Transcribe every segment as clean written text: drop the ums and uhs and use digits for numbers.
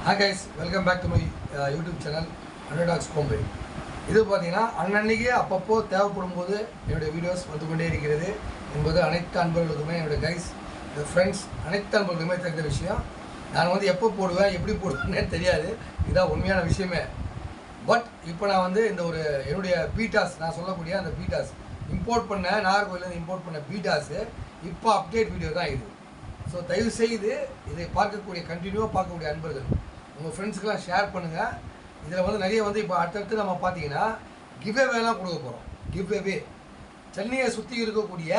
Hi guys, welcome back to my YouTube channel Underdogs Kombai. இது பார்த்தீங்கன்னா அன்னன்னைக்கு அப்பப்போ தேவைப்படும் போது என்னுடைய வீடியோஸ் வந்து கொண்டே இருக்கிறது என்பது அனைத்து அன்பர்களுக்குமே என்னுடைய கைஸ் ஃப்ரெண்ட்ஸ் அனைத்து அன்பர்களுக்குமே தெரிந்த விஷயம். நான் வந்து எப்போ போடுவேன் எப்படி போடுவேன்னே தெரியாது, இதுதான் உண்மையான விஷயமே. பட் இப்போ நான் வந்து இந்த ஒரு என்னுடைய பீட்டாஸ், நான் சொல்லக்கூடிய அந்த பீட்டாஸ் இம்போர்ட் பண்ண நாகர்கோவிலேருந்து இம்போர்ட் பண்ண பீட்டாஸு இப்போ அப்டேட் வீடியோ தான் இது. ஸோ தயவுசெய்து இதை பார்க்கக்கூடிய கண்டினியூவாக பார்க்கக்கூடிய அன்பர்கள் உங்கள் ஃப்ரெண்ட்ஸுக்கெல்லாம் ஷேர் பண்ணுங்கள். இதில் வந்து நிறைய வந்து இப்போ அடுத்தடுத்து நம்ம பார்த்தீங்கன்னா கிவ் அவேலாம் கொடுக்க போகிறோம். கிவ் அவே சென்னையை சுற்றி இருக்கக்கூடிய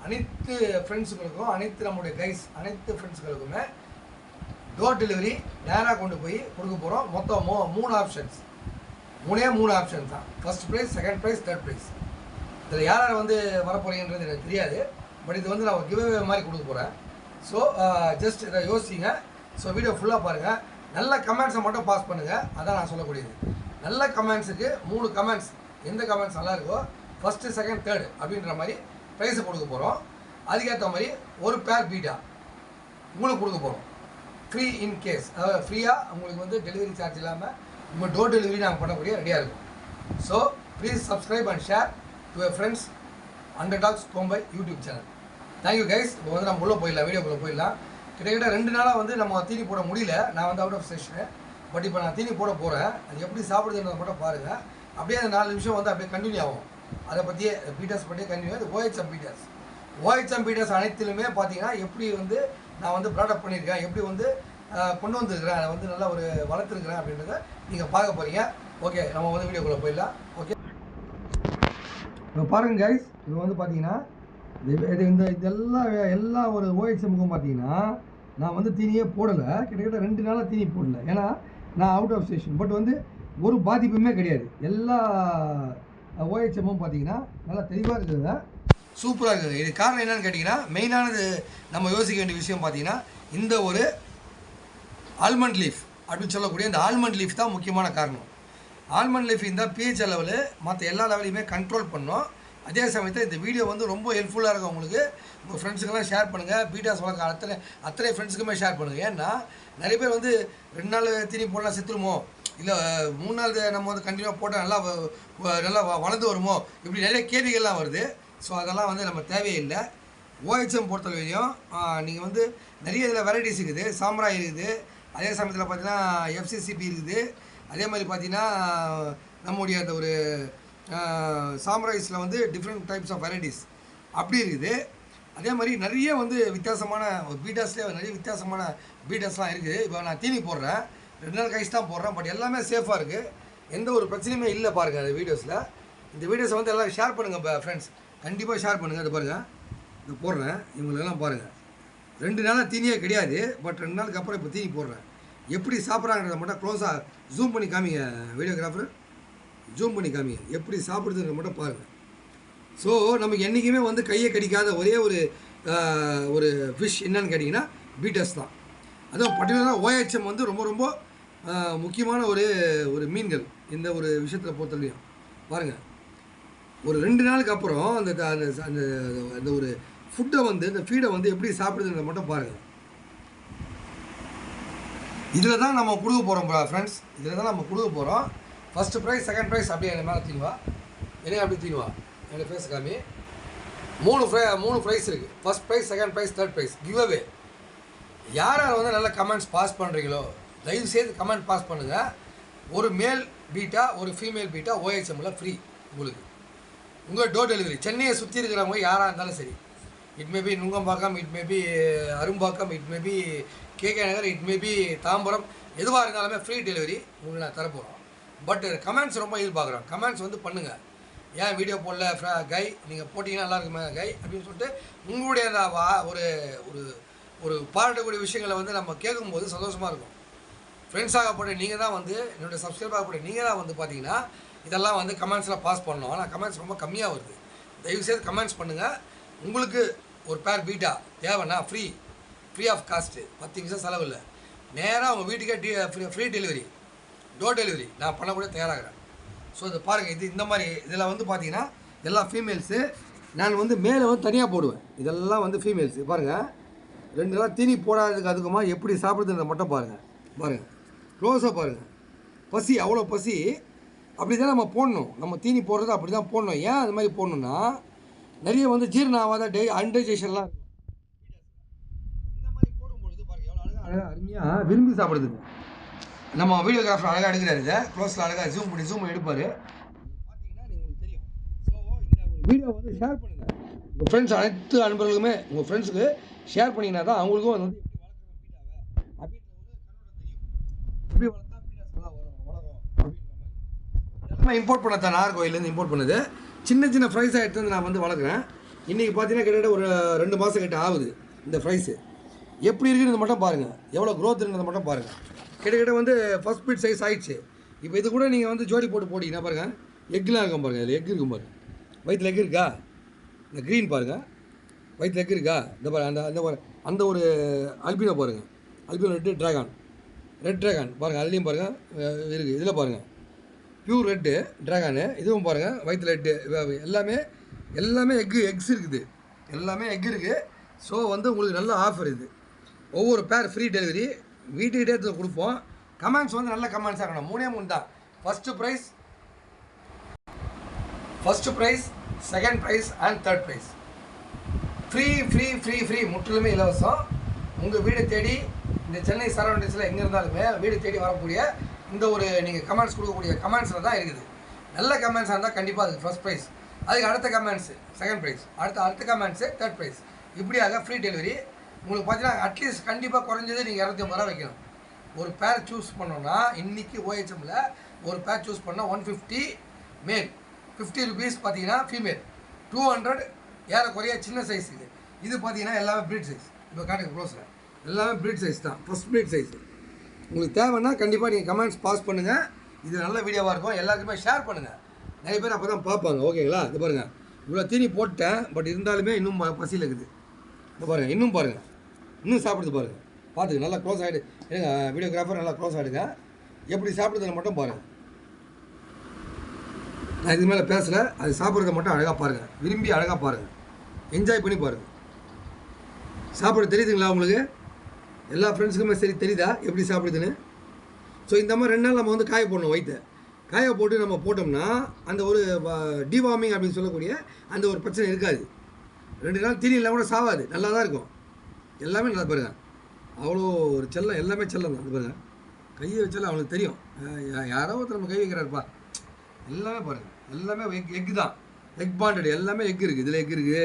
அனைத்து ஃப்ரெண்ட்ஸுகளுக்கும், அனைத்து நம்முடைய கைஸ் அனைத்து ஃப்ரெண்ட்ஸுகளுக்குமே டோர் டெலிவரி நேராக கொண்டு போய் கொடுக்க போகிறோம். மொத்தம் மூணு ஆப்ஷன்ஸ் தான். First prize, second prize, third price. இதில் யார் வந்து வரப்போறீங்கன்றது எனக்கு தெரியாது. பட் இது வந்து நான் ஒரு கிவ் அவே மாதிரி கொடுக்க போகிறேன். ஸோ ஜஸ்ட் இதை யோசிங்க. ஸோ வீடியோ ஃபுல்லாக பாருங்கள். நல்ல கமெண்ட்ஸை மட்டும் பாஸ் பண்ணுங்கள், அதான் நான் சொல்லக்கூடியது. நல்ல கமெண்ட்ஸுக்கு 3 கமெண்ட்ஸ், எந்த கமெண்ட்ஸ் நல்லா இருக்கோ ஃபஸ்ட்டு, செகண்ட், தேர்டு அப்படின்ற மாதிரி ப்ரைஸை கொடுக்க போகிறோம். அதுக்கேற்ற மாதிரி ஒரு பேர் பீட்டா உங்களுக்கு கொடுக்க போகிறோம். ஃப்ரீ இன் கேஸ், அதாவது ஃப்ரீயாக உங்களுக்கு வந்து டெலிவரி சார்ஜ் இல்லாமல் உங்கள் டோர் டெலிவரி நாங்கள் பண்ணக்கூடிய ரெடியாக இருக்கும். So please subscribe and share to your friends Underdogs Kombai YouTube channel. Thank you guys. இப்போ வந்து நம்ம உள்ளே போயிடலாம், வீடியோக்குள்ளே போயிடலாம். கிட்டத்தட்ட 2 நாளாக வந்து நம்ம தீனி போட முடியல, நான் வந்து அவுட் ஆஃப் ஸ்டேஷனு. பட் இப்போ நான் தீனி போட போகிறேன். அது எப்படி சாப்பிடுதுன்றதை மட்டும் பாருங்கள். அப்படியே அந்த 4 நிமிஷம் வந்து அப்படியே கண்டினியூ ஆகும். அதை பற்றியே பீட்டர்ஸ் பற்றியே கண்டினியூ. அது OHM பீட்டர்ஸ் அனைத்திலுமே பார்த்தீங்கன்னா எப்படி வந்து நான் வந்து ப்ராடக்ட் பண்ணியிருக்கேன், எப்படி வந்து கொண்டு வந்துருக்கிறேன், அதை வந்து நல்லா ஒரு வளர்த்துருக்கிறேன் அப்படின்றத நீங்கள் பார்க்க போகிறீங்க. ஓகே, நம்ம வந்து வீடியோக்குள்ளே போயிடலாம். ஓகே, இப்போ பாருங்கள் கைஸ். இப்போ வந்து பார்த்தீங்கன்னா எல்லா ஒரு OHMக்கும் பார்த்தீங்கன்னா நான் வந்து தீனியே போடலை. கிட்டத்தட்ட 2 நாளாக தீனி போடல, ஏன்னா நான் அவுட் ஆஃப் ஸ்டேஷன். பட் வந்து ஒரு பாதிப்புமே கிடையாது. எல்லா OHMமும் பார்த்தீங்கன்னா நல்லா தெளிவாக இருக்குதுங்க, சூப்பராக இருக்குது. இது காரணம் என்னன்னு கேட்டிங்கன்னா, மெயினானது நம்ம யோசிக்க வேண்டிய விஷயம் பார்த்தீங்கன்னா இந்த ஒரு ஆல்மண்ட் லீஃப் அப்படின்னு சொல்லக்கூடிய இந்த ஆல்மண்ட் லீஃப் தான் முக்கியமான காரணம். ஆல்மண்ட் லீஃப் இந்த pH லெவலு மற்ற எல்லா லெவலையுமே கண்ட்ரோல் பண்ணோம். அதே சமயத்தில் இந்த வீடியோ வந்து ரொம்ப ஹெல்ப்ஃபுல்லாக இருக்கும் உங்களுக்கு. உங்கள் ஃப்ரெண்ட்ஸுக்கெல்லாம் ஷேர் பண்ணுங்கள். பீட்டாஸ் வளர்க்க அத்தனை ஃப்ரெண்ட்ஸுக்குமே ஷேர் பண்ணுங்கள். ஏன்னா நிறைய பேர் வந்து 2 நாள் தீனி போடலாம் செத்துருமோ, இல்லை 3 நாள் நம்ம வந்து கண்டினியூவாக போட்டால் நல்லா வளர்ந்து வருமோ, இப்படி நிறைய கேள்விகள்லாம் வருது. ஸோ அதெல்லாம் வந்து நம்ம தேவையில்லை. OHM பொறுத்தவரையும் நீங்கள் வந்து நிறைய இதில் வெரைட்டிஸ் இருக்குது. சாம்ராய் இருக்குது, அதே சமயத்தில் பார்த்தீங்கன்னா FCCP இருக்குது, அதே மாதிரி பார்த்தீங்கன்னா நம்முடைய அந்த ஒரு சாம்ராய்ஸில் வந்து டிஃப்ரெண்ட் டைப்ஸ் ஆஃப் வெரைட்டிஸ் அப்படி இருக்குது. அதே மாதிரி நிறைய வந்து வித்தியாசமான பீட்டாஸ்லேயே நிறைய வித்தியாசமான பீட்டாஸ்லாம் இருக்குது. இப்போ நான் தீனி போடுறேன், 2 நாள் கைஸ் தான் போடுறேன். பட் எல்லாமே சேஃபாக இருக்குது, எந்த ஒரு பிரச்சனையுமே இல்லை. பாருங்கள் அந்த வீடியோஸில். இந்த வீடியோஸை வந்து எல்லோரும் ஷேர் பண்ணுங்கள். இப்போ ஃப்ரெண்ட்ஸ் கண்டிப்பாக ஷேர் பண்ணுங்கள். இது பாருங்கள், இது போடுறேன், இவங்களெல்லாம் பாருங்கள். 2 நாளாக தீனியே கிடையாது, பட் 2 நாளுக்கு அப்புறம் இப்போ தீனி போடுறேன். எப்படி சாப்பிட்றாங்கன்றத மட்டும் க்ளோஸாக ஜூம் பண்ணி காமிங்க வீடியோகிராஃபர், ஜூம் பண்ணி காமிங்க எப்படி சாப்பிடுறதுன்ற மட்டும் பாருங்கள். ஸோ நமக்கு என்றைக்குமே வந்து கையை கடிக்காத ஒரே ஒரு ஃபிஷ் என்னன்னு கேட்டிங்கன்னா பீட்டர்ஸ் தான். அதுவும் பர்டிகுலராக OHM வந்து ரொம்ப ரொம்ப முக்கியமான ஒரு மீன்கள். இந்த ஒரு விஷயத்தில் பொறுத்தவரையும் பாருங்கள், ஒரு 2 நாளுக்கு அப்புறம் அந்த ஒரு ஃபுட்டை வந்து இந்த ஃபீடை வந்து எப்படி சாப்பிடுதுன்றத மட்டும் பாருங்கள். இதில் தான் நம்ம கொடுக்க போகிறோம் ஃப்ரெண்ட்ஸ், இதில் தான் நம்ம கொடுக்க போகிறோம். ஃபஸ்ட்டு ப்ரைஸ், செகண்ட் ப்ரைஸ் அப்படியே என் மேலே தீனுவா, என்ன அப்படி தீனுவா என்னோடய ஃபேஸ் காமி. 3 ப்ரைஸ் இருக்குது. First prize, second prize, third price. Give away. யார் வந்து நல்ல கமெண்ட்ஸ் பாஸ் பண்ணுறீங்களோ தயவுசெய்து கமெண்ட் பாஸ் பண்ணுங்கள். ஒரு மேல் பீட்டா, ஒரு ஃபீமேல் பீட்டா OHMல ஃப்ரீ உங்களுக்கு. உங்கள் டோர் டெலிவரி சென்னையை சுற்றி இருக்கிறவங்க யாராக இருந்தாலும் சரி, it may be Nungambakkam, it may be Arumbakkam, it may be KK Nagar, it may be Tambaram, எதுவாக இருந்தாலுமே ஃப்ரீ டெலிவரி உங்களுக்கு நான் தரப்போகிறோம். பட் கமெண்ட்ஸ் ரொம்ப எதிர்பார்க்குறோம். கமெண்ட்ஸ் வந்து பண்ணுங்கள். ஏன் வீடியோ போடல கை, நீங்கள் போட்டிங்கன்னா நல்லா இருக்குமே கை அப்படின்னு சொல்லிட்டு உங்களுடைய அந்த ஒரு ஒரு பாராட்டக்கூடிய விஷயங்களை வந்து நம்ம கேட்கும்போது சந்தோஷமாக இருக்கும். ஃப்ரெண்ட்ஸாகப்பட்ட நீங்கள் தான் வந்து என்னுடைய சப்ஸ்கிரைபராகப்பட்ட நீங்கள் தான் வந்து பார்த்தீங்கன்னா இதெல்லாம் வந்து கமெண்ட்ஸில் பாஸ் பண்ணணும். ஆனால் கமெண்ட்ஸ் ரொம்ப கம்மியாக வருது. தயவுசெய்து கமெண்ட்ஸ் பண்ணுங்கள். உங்களுக்கு ஒரு பேர் பீட்டா தேவைன்னா ஃப்ரீ ஆஃப் காஸ்ட்டு, 10 நிமிஷம் செலவு இல்லை, நேராக உங்கள் வீட்டுக்கே ஃப்ரீ டெலிவரி, டோர் டெலிவரி நான் பண்ணக்கூட தயாராகிறேன். ஸோ இது பாருங்கள், இந்த மாதிரி இதில் வந்து பார்த்தீங்கன்னா எல்லாம் ஃபீமேல்ஸு. நான் வந்து மேலே வந்து தனியாக போடுவேன். இதெல்லாம் வந்து ஃபீமேல்ஸு. பாருங்கள், 2 நாள் தீனி போடாததுக்கு அதுக்குமா எப்படி சாப்பிடுதுன்றத மட்டும் பாருங்கள். க்ளோஸாக பாருங்கள். பசி அவ்வளோ பசி. அப்படி தான் நம்ம போடணும். நம்ம தீனி போடுறது அப்படி தான் போடணும். ஏன் அது மாதிரி போடணுன்னா நிறைய வந்து ஜீரணம் ஆகாத அன்டைஜஷன்லாம் இருக்கும். இந்த மாதிரி போடும்பொழுது பாருங்கள் எவ்வளோ அழகாக அருமையாக விரும்பி சாப்பிடுதுங்க. நம்ம வீடியோகிராஃபர் அழகாக எடுக்கிறாரு. இதை க்ளோஸில் அழகாக ஜூம் பண்ணி எடுப்பார். பார்த்தீங்கன்னா உங்களுக்கு தெரியும். ஸோ இந்த ஒரு வீடியோ வந்து ஷேர் பண்ணுங்கள். உங்கள் ஃப்ரெண்ட்ஸ் அனைத்து அன்பர்களுமே உங்கள் ஃப்ரெண்ட்ஸுக்கு ஷேர் பண்ணிங்கன்னா தான் அவங்களுக்கும் வந்து எப்படி வளர்க்குறாங்க பீட்டாவை அப்படின்றது எப்படி வளர்த்தா பீட்டாஸ் வளரும் அப்படின்ற மாதிரி எல்லாமே இம்போர்ட் பண்ண தான் நாகர்கோயிலேருந்து இம்போர்ட் பண்ணுது. சின்ன சின்ன ஃப்ரைஸாக எடுத்து வந்து நான் வந்து வளர்க்குறேன். இன்றைக்கி பார்த்தீங்கன்னா கிட்டத்தட்ட ஒரு 2 மாதம் கிட்ட ஆகுது. இந்த ஃப்ரைஸு எப்படி இருக்குன்னு மட்டும் பாருங்கள், எவ்வளோ க்ரோத் இருக்குன்றதை மட்டும் பாருங்கள். கிட்டத்தட்ட வந்து ஃபஸ்ட் பீட் சைஸ் ஆகிடுச்சு. இப்போ இது கூட நீங்கள் வந்து ஜோடி போட்டு போட்டிங்கன்னா பாருங்கள், எக்லாம் இருக்கும் பாருங்கள். இதில் எக் இருக்கும் பாருங்கள். வயிற்றில் எக் இருக்கா? இந்த க்ரீன் பாருங்கள், வயிற்றில் எக் இருக்கா? இந்த பாருங்கள், அந்த ஒரு அல்பினோ பாருங்கள், அல்பினோ ரெட் ட்ராகன் பாருங்கள். அதுலேயும் பாருங்கள் இருக்குது. இதில் பாருங்கள் பியூர் ரெட்டு ட்ராகனு. இதுவும் பாருங்கள் வயிற்றில் ரெட்டு. எல்லாமே எக்ஸ் இருக்குது. எல்லாமே எக் இருக்குது. ஸோ வந்து உங்களுக்கு நல்ல ஆஃபர் இது. ஒவ்வொரு பேர் ஃப்ரீ டெலிவரி வீட்டுக்கிட்டே கொடுப்போம். கமெண்ட்ஸ் வந்து நல்ல கமெண்ட்ஸாக இருக்கணும். 3 தான். First prize, second prize and third prize. Free முற்றிலுமே இலவசம். உங்கள் வீடு தேடி இந்த சென்னை சரௌண்டிங்ஸில் எங்கே இருந்தாலுமே வீடு தேடி வரக்கூடிய இந்த ஒரு நீங்கள் கமெண்ட்ஸ் கொடுக்கக்கூடிய கமெண்ட்ஸில் தான் இருக்குது. நல்ல கமெண்ட்ஸாக இருந்தால் கண்டிப்பாக அதுக்கு ஃபஸ்ட் ப்ரைஸ், அதுக்கு அடுத்த கமெண்ட்ஸு செகண்ட் ப்ரைஸ், அடுத்த கமெண்ட்ஸு தேர்ட் ப்ரைஸ். இப்படியாக ஃப்ரீ டெலிவரி. உங்களுக்கு பார்த்தீங்கன்னா அட்லீஸ்ட் கண்டிப்பாக குறைஞ்சது நீங்கள் 250 ரூபா வைக்கணும். ஒரு பேர் சூஸ் பண்ணோன்னா இன்றைக்கி OHMல ஒரு பேர் சூஸ் பண்ணால் 150 மேல், 50 rupees பார்த்தீங்கன்னா ஃபீமேல், 200 ஏறக்குறைய சின்ன சைஸ். இது பார்த்தீங்கன்னா எல்லாமே ப்ரீட் சைஸ். இப்போ காட்டுங்க க்ளோஸில் எல்லாமே ப்ரீட் சைஸ் தான், ஃபஸ்ட் ப்ரீட் சைஸ். உங்களுக்கு தேவைன்னா கண்டிப்பாக நீங்கள் கமெண்ட்ஸ் பாஸ் பண்ணுங்கள். இது நல்ல வீடியோவாக இருக்கும். எல்லாருக்குமே ஷேர் பண்ணுங்கள். நிறைய பேர் அப்போ தான் பார்ப்பாங்க. ஓகேங்களா? இது பாருங்கள், இவ்வளோ தீனி போட்டேன். பட் இருந்தாலுமே இன்னும் பசியில் இருக்குது. இப்போ பாருங்கள், இன்னும் பாருங்கள், இன்னும் சாப்பிடுது பாருங்கள். பார்த்துங்க, நல்லா க்ளோஸ் ஆகிடு. ஏங்க வீடியோகிராஃபர் நல்லா க்ளோஸ் ஆகிடுங்க. எப்படி சாப்பிடுறதுன்னு மட்டும் பாருங்கள். நான் இதுக்கு மேலே பேசலை. அது சாப்பிட்றத மட்டும் அழகாக பாருங்கள். விரும்பி அழகாக பாருங்கள். என்ஜாய் பண்ணி பாருங்கள். சாப்பிட தெரியுதுங்களா உங்களுக்கு? எல்லா ஃப்ரெண்ட்ஸுக்குமே சரி தெரியுதா எப்படி சாப்பிடுதுன்னு? ஸோ இந்த மாதிரி 2 நாள் நம்ம வந்து காய போடணும். வயிற்று காய போட்டு நம்ம போட்டோம்னா அந்த ஒரு டிவார்மிங் அப்படின்னு சொல்லக்கூடிய அந்த ஒரு பிரச்சனை இருக்காது. 2 நாள் தீனி இல்லாமல் கூட சாவாது. நல்லா தான் இருக்கும். எல்லாமே நல்லா பாருங்கள். அவ்வளோ ஒரு செல்லம், எல்லாமே செல்லம் தான். அது பாருங்கள், கையை வச்சாலும் அவனுக்கு தெரியும் யாரோ ஒருத்தர் நம்ம கை வைக்கிறாருப்பா. எல்லாமே பாருங்கள், எல்லாமே எக் தான். எக் பாண்டட் எல்லாமே எக் இருக்குது. இதில் எக் இருக்குது,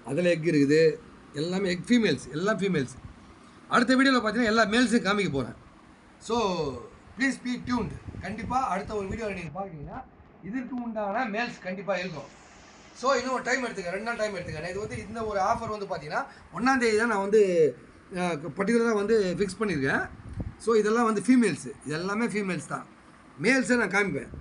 அதில் எக் இருக்குது. எல்லாமே எக் ஃபீமேல்ஸ், எல்லாம் ஃபீமேல்ஸ். அடுத்த வீடியோவில் பார்த்தீங்கன்னா எல்லா மேல்ஸையும் காமிக்க போகிறேன். So please be tuned. கண்டிப்பாக அடுத்த ஒரு வீடியோவில் நீங்கள் பார்க்குறீங்கன்னா இதற்கு உண்டான மேல்ஸ் கண்டிப்பாக இருக்கும். ஸோ இன்னும் ஒரு டைம் எடுத்துக்க, 2 நாள் டைம் எடுத்துக்க. இது வந்து இந்த ஒரு ஆஃபர் வந்து பார்த்தீங்கன்னா 1ஆம் தேதி தான் நான் வந்து பர்டிகுலராக வந்து ஃபிக்ஸ் பண்ணியிருக்கேன். ஸோ இதெல்லாம் வந்து ஃபீமேல்ஸு, இது எல்லாமே ஃபீமேல்ஸ் தான். மேல்ஸை நான் காமிப்பேன்.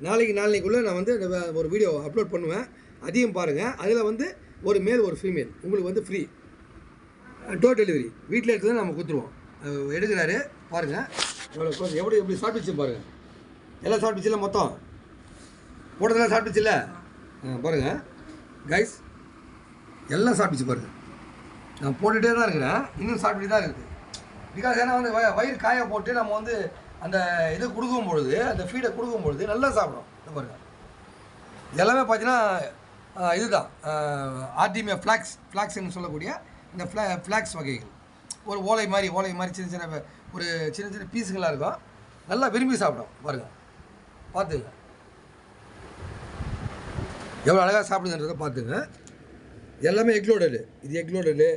நாளைக்குள்ளே நான் வந்து ஒரு வீடியோ அப்லோட் பண்ணுவேன். அதையும் பாருங்கள். அதில் வந்து ஒரு மேல் ஒரு ஃபீமேல் உங்களுக்கு வந்து ஃப்ரீ டோர் டெலிவரி. வீட்டில் இருக்கிறத நம்ம கொடுத்துருவோம். எடுக்கிறாரு பாருங்கள். எப்படி சாப்பிட்டுச்சு பாருங்கள். எல்லாம் சாப்பிட்டுச்சுல, மொத்தம் போட்டதெல்லாம் சாப்பிட்டுச்சுல்ல. பாருங்கள் கைஸ், எல்லாம் சாப்பிட்டுச்சு பாருங்கள். நான் போட்டுகிட்டே தான் இருக்கிறேன், இன்னும் சாப்பிட்டுட்டு தான் இருக்குது. பிகாஸ் ஏன்னா வந்து வயிறு காய போட்டு நம்ம வந்து அந்த இது கொடுக்கும் பொழுது, அந்த ஃபீடை கொடுக்கும் பொழுது நல்லா சாப்பிடும். பாருங்கள், எல்லாமே பார்த்தீங்கன்னா இதுதான் ஆர்டிமியா ஃப்ளாக்ஸ்ன்னு சொல்லக்கூடிய இந்த ஃப்ளாக்ஸ் வகைகள். ஒரு ஓலை மாதிரி சின்ன சின்ன பீஸுகளாக இருக்கும். நல்லா விரும்பி சாப்பிடும். பாருங்கள், பார்த்துங்க எவ்வளோ அழகாக சாப்பிடுதுன்றதை பார்த்துங்க. எல்லாமே எக்லோடடு. இது எக்லோடடு.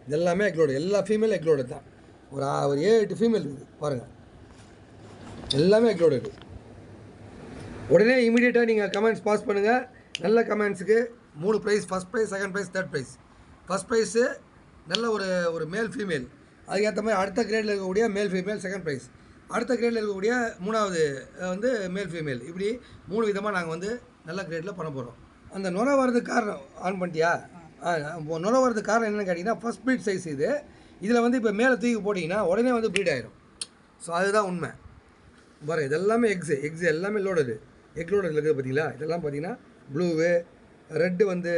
இது எல்லாமே எக்லோடடு. எல்லா ஃபீமேலும் எக்லோடடு தான். ஒரு 7-8 ஃபீமேல் இருக்குது பாருங்கள். எல்லாமே எக்லோடடு. உடனே இமீடியட்டாக நீங்கள் கமெண்ட்ஸ் பாஸ் பண்ணுங்கள். நல்ல கமெண்ட்ஸுக்கு 3 prize, first prize, second prize, third prize. First prize நல்ல ஒரு மேல் ஃபீமேல். அதுக்கேற்ற மாதிரி அடுத்த கிரேடில் இருக்கக்கூடிய மேல் ஃபீமேல் செகண்ட் ப்ரைஸ். அடுத்த கிரேடில் இருக்கக்கூடிய 3வது வந்து மேல் ஃபீமேல். இப்படி 3 விதமாக நாங்கள் வந்து நல்ல கிரேடில் பண்ண போகிறோம். அந்த நுரை வர்றதுக்கு காரணம் ஆன் பண்ணிட்டியா? நுரை வர்றதுக்கு காரணம் என்னென்னு கேட்டிங்கன்னா ஃபஸ்ட் ப்ரீட் சைஸ் இது. இதில் வந்து இப்போ மேலே தூக்கி போட்டிங்கன்னா உடனே வந்து ப்ரீட் ஆகிடும். ஸோ அதுதான் உண்மை. பாருங்கள், இது எல்லாமே எக்ஸு எல்லாமே லோடடு. எக் லோடடு இருக்குது பார்த்தீங்களா? இதெல்லாம் பார்த்தீங்கன்னா ப்ளூவு, ரெட்டு வந்து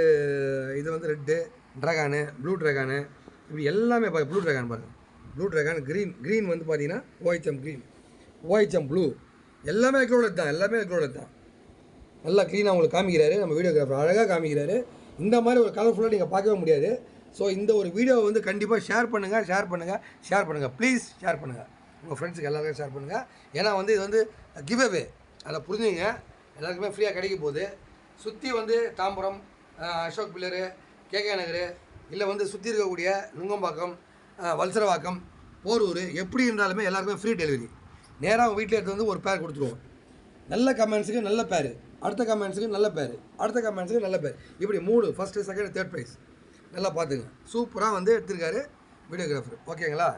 இது வந்து ரெட்டு ட்ராகானு, ப்ளூ ட்ராகானு, இப்படி எல்லாமே ப்ளூ ட்ராகான் பாருங்கள். ப்ளூ ட்ராகன் க்ரீன் வந்து பார்த்தீங்கன்னா OHM க்ரீன், OHM ப்ளூ, எல்லாமே எக்லோடட் தான், எல்லாமே எக்லோடட் தான். நல்லா க்ளீனாக உங்களுக்கு காமிக்கிறாரு நம்ம வீடியோகிராஃபர், அழகாக காமிக்கிறாரு. இந்த மாதிரி ஒரு கலர்ஃபுல்லாக நீங்கள் பார்க்கவே முடியாது. ஸோ இந்த ஒரு வீடியோவை வந்து கண்டிப்பாக ஷேர் பண்ணுங்கள் ப்ளீஸ் ஷேர் பண்ணுங்கள் உங்கள் ஃப்ரெண்ட்ஸுக்கு எல்லாருக்கும் ஷேர் பண்ணுங்கள். ஏன்னா வந்து இது வந்து கிவ் அவே, அதை புரிஞ்சுங்க. எல்லாருக்குமே ஃப்ரீயாக கிடைக்க போகுது. சுற்றி வந்து தாம்பரம், அசோக் பில்லரு, KK நகர், இல்லை வந்து சுற்றி இருக்கக்கூடிய நுங்கம்பாக்கம், வல்சரவாக்கம், போரூர், எப்படி இருந்தாலுமே எல்லாருக்குமே ஃப்ரீ டெலிவரி. நேராக அவங்க வீட்டில் எடுத்து வந்து ஒரு பேர் கொடுத்துருவோம். நல்ல கமெண்ட்ஸுக்கு நல்ல பேர், அடுத்த கமெண்ட்ஸுக்கு நல்ல பேர், அடுத்த கமெண்ட்ஸுக்கு நல்ல பேர், இப்படி 3 ஃபஸ்ட்டு செகண்ட் தேர்ட் ப்ரைஸ். நல்லா பார்த்துங்க. சூப்பராக வந்து எடுத்திருக்காரு வீடியோகிராஃபர். ஓகேங்களா,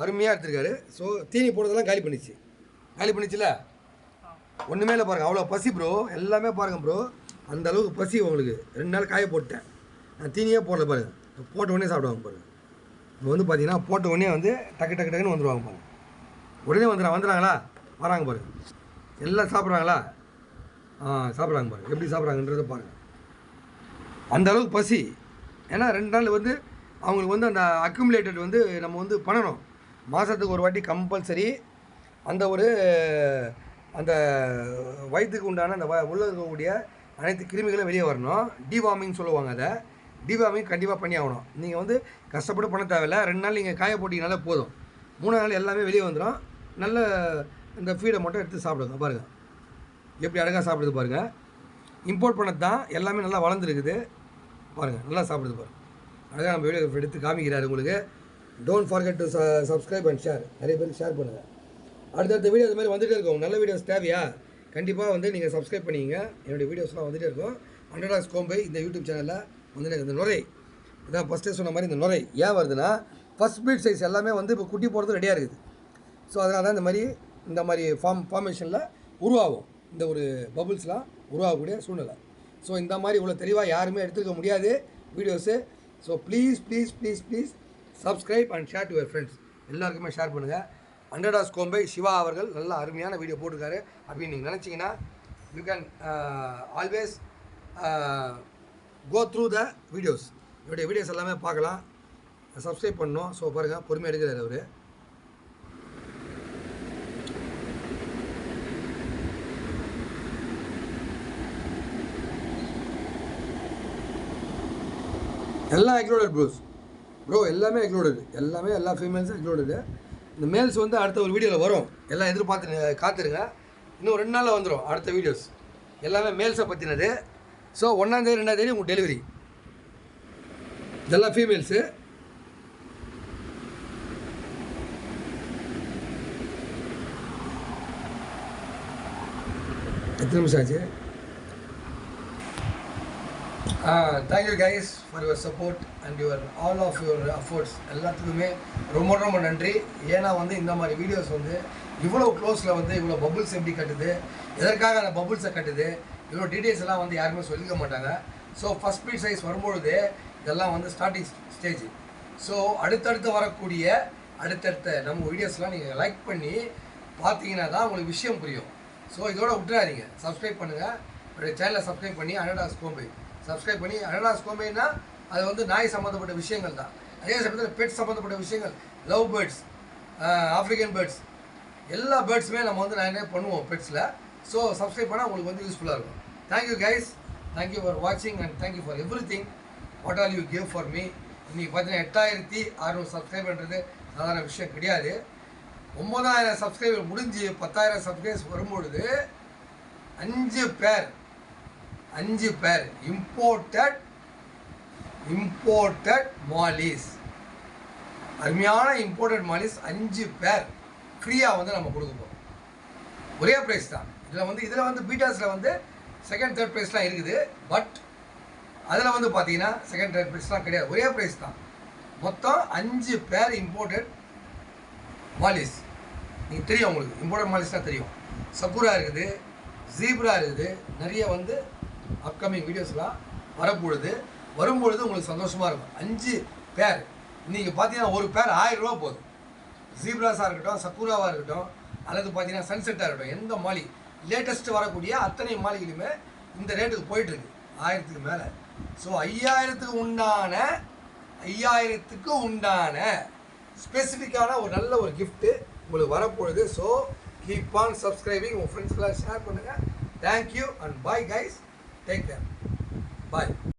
அருமையாக எடுத்திருக்காரு. ஸோ தீனி போடுறதெல்லாம் காலி பண்ணிச்சுல, ஒன்றுமே இல்லை பாருங்கள். அவ்வளோ பசி ப்ரோ, எல்லாமே பாருங்கள் ப்ரோ, அந்த அளவுக்கு பசி உங்களுக்கு. 2 நாள் காய போட்டேன், நான் தீனியே போடல பாருங்கள். போட்ட உடனே சாப்பிடுவாங்க பாருங்கள். இப்போ வந்து பார்த்தீங்கன்னா போட்ட உடனே வந்து டக்குன்னு வந்துடுவாங்க பாருங்கள். உடனே வந்துடுறாங்களா, வராங்க பாருங்கள். எல்லாம் சாப்பிட்றாங்களா, சாப்பிட்றாங்க பாருங்கள். எப்படி சாப்பிட்றாங்கன்றதை பாருங்கள். அந்த அளவுக்கு பசி. ஏன்னா 2 நாள் வந்து அவங்களுக்கு வந்து அந்த அக்யூமுலேட்டட் வந்து நம்ம வந்து பண்ணணும். மாதத்துக்கு ஒரு வாட்டி கம்பல்சரி அந்த வயிற்றுக்கு உண்டான அந்த உள்ளே இருக்கக்கூடிய அனைத்து கிருமிகளும் வெளியே வரணும். டிவார்மிங் சொல்லுவாங்க. அதை டிவார்மிங் கண்டிப்பாக பண்ணி ஆகணும். நீங்கள் வந்து கஷ்டப்பட்டு பண்ண தேவையில்லை. 2 நாள் நீங்கள் காய போட்டிங்கனாலே போதும். 3 நாள் எல்லாமே வெளியே வந்துடும். நல்ல இந்த ஃபீடை மட்டும் எடுத்து சாப்பிடுங்க பாருங்கள், எப்படி அழகாக சாப்பிடுது பாருங்கள். இம்போர்ட் பண்ணது தான், எல்லாமே நல்லா வளர்ந்துருக்குது பாருங்கள். நல்லா சாப்பிடுது பாருங்கள். அழகாக நம்ம வீடியோ எடுத்து காமிக்கிறாரு உங்களுக்கு. Don't forget to subscribe and share. நிறைய பேருக்கு ஷேர் பண்ணுங்கள். அடுத்தடுத்த வீடியோ இது மாதிரி வந்துகிட்டே இருக்கும். நல்ல வீடியோஸ் தேவையா, கண்டிப்பாக வந்து நீங்கள் சப்ஸ்கிரைப் பண்ணிங்க. என்னுடைய வீடியோஸ்லாம் வந்துகிட்டே இருக்கும். அண்டர்டாக்ஸ் கோம்பை இந்த யூடியூப் சேனலில் வந்து இந்த நுரை இதான் ஃபஸ்ட்டே சொன்ன மாதிரி. இந்த நுரை ஏன் வருதுன்னா, ஃபஸ்ட் பீட் சைஸ் எல்லாமே வந்து இப்போ குட்டி போடுறது ரெடியாக இருக்குது. ஸோ அதனால தான் இந்த மாதிரி ஃபார்மேஷனில் உருவாகும். இந்த ஒரு பபுள்ஸ்லாம் உருவாகக்கூடிய சூழ்நிலை. ஸோ இந்த மாதிரி இவ்வளோ தெளிவாக யாருமே எடுத்துக்க முடியாது videos. So please subscribe and share to your friends. எல்லாருக்குமே ஷேர் பண்ணுங்கள். அண்டர்டாக்ஸ் கோம்பை சிவா அவர்கள் நல்ல அருமையான வீடியோ போட்டிருக்காரு அப்படின்னு நீங்கள் நினச்சிங்கன்னா, you can always go through the videos. என்னுடைய வீடியோஸ் எல்லாமே பார்க்கலாம். சப்ஸ்கிரைப் பண்ணணும். ஸோ பாருங்கள், பொறுமையாக எடுக்கிறார் அவர். எல்லாம் எக்லோடட் ப்ரோ, எல்லாமே எக்லோடடு, எல்லா ஃபீமேல்ஸும் எக்லோடடு. இந்த மேல்ஸ் வந்து அடுத்த ஒரு வீடியோவில் வரும். எல்லாம் எதிர்பார்த்து காத்துருங்க. இன்னும் 2 நாளில் வந்துடும் அடுத்த வீடியோஸ். எல்லாமே மேல்ஸை பற்றினது. ஸோ 1ஆம் தேதி 2ஆம் தேதி உங்களுக்கு டெலிவரி. இதெல்லாம் ஃபீமேல்ஸு. எத்தனை நிமிஷம் ஆச்சு? Thank you guys for your support and all of your efforts. எல்லாத்துக்குமே ரொம்ப நன்றி. ஏன்னா வந்து இந்த மாதிரி வீடியோஸ் வந்து இவ்வளோ க்ளோஸில் வந்து இவ்வளோ பபுள்ஸ் எப்படி கட்டுது, எதற்காக அந்த பபுள்ஸை கட்டுது, இவ்வளோ டீட்டெயில்ஸ் எல்லாம் வந்து யாருமே சொல்லிக்க மாட்டாங்க. ஸோ ஃபஸ்ட் பீட் சைஸ் வரும்பொழுது இதெல்லாம் வந்து ஸ்டார்டிங் ஸ்டேஜ். ஸோ அடுத்தடுத்து வரக்கூடிய அடுத்தடுத்த நம்ம வீடியோஸ்லாம் நீங்கள் லைக் பண்ணி பார்த்தீங்கன்னா தான் உங்களுக்கு விஷயம் புரியும். ஸோ இதோட விட்டுறாதீங்க. சப்ஸ்கிரைப் பண்ணுங்கள். என்னுடைய சேனலை சப்ஸ்கிரைப் பண்ணி அண்டர்டாக்ஸ் கோம்பை சப்ஸ்கிரைப் பண்ணி. அண்டர்டாக்ஸ் கோம்பைன்னா அது வந்து நாய் சம்மந்தப்பட்ட விஷயங்கள் தான். அதே சமயத்தில் பெட் சம்மந்தப்பட்ட விஷயங்கள், லவ் பேர்ட்ஸ், ஆஃப்ரிக்கன் பேர்ட்ஸ், எல்லா பேர்ட்ஸுமே நம்ம வந்து நிறைய பண்ணுவோம் பெட்ஸில். ஸோ சப்ஸ்கிரைப் பண்ணால் உங்களுக்கு வந்து யூஸ்ஃபுல்லாக இருக்கும். தேங்க்யூ கைஸ், தேங்க்யூ ஃபார் வாட்சிங் and thank you for everything what all you give for me. இன்றைக்கி பார்த்தீங்கன்னா 8600 சப்ஸ்கிரைபர்ன்றது சாதாரண விஷயம் கிடையாது. 9000 சப்ஸ்கிரைபர் முடிஞ்சு 10,000 சப்ஸ்கிரைபர்ஸ் வரும்பொழுது 5 பேர் இம்போர்ட்டட் மாலிஸ், அருமையான இம்போர்ட்டட் மாலிஸ் 5 பேர் ஃப்ரீயாக வந்து நம்ம கொடுக்க போகிறோம். ஒரே ப்ரைஸ் தான். இதில் வந்து பீட்டாஸில் வந்து செகண்ட் தேர்ட் ப்ரைஸ்லாம் இருக்குது. பட் அதில் வந்து பார்த்தீங்கன்னா செகண்ட் தேர்ட் ப்ரைஸ்லாம் கிடையாது. ஒரே ப்ரைஸ் தான். மொத்தம் 5 பேர் இம்போர்ட்டட் மாலிஸ். நீங்கள் தெரியும், உங்களுக்கு இம்போர்ட்டட் மாலிஸ்லாம் தெரியும். சக்குரா இருக்குது, ஜீப்ரா இருக்குது. நிறைய வந்து அப்கமிங் வீடியோஸ்லாம் வரும்பொழுது உங்களுக்கு சந்தோஷமாக இருக்கும். 5 பேர். இன்றைக்கி பார்த்தீங்கன்னா ஒரு பேர் 1000 ரூபா போதும். ஜீப்ராஸாக இருக்கட்டும், சக்குராவாக இருக்கட்டும், அல்லது பார்த்தீங்கன்னா சன்செட்டாக இருக்கட்டும், எந்த மாலி லேட்டஸ்ட்டு வரக்கூடிய அத்தனை மாலிகளுமே இந்த ரேட்டுக்கு போயிட்டுருக்கு 1000க்கு மேலே. ஸோ 5000க்கு உண்டான ஸ்பெசிஃபிக்கான ஒரு நல்ல ஒரு கிஃப்ட்டு உங்களுக்கு வரப்போகுது. ஸோ கீப் ஆன் சப்ஸ்கிரைபிங், உங்கள் ஃப்ரெண்ட்ஸ்க்கெலாம் ஷேர் பண்ணுங்கள். Thank you and bye guys, take care, bye.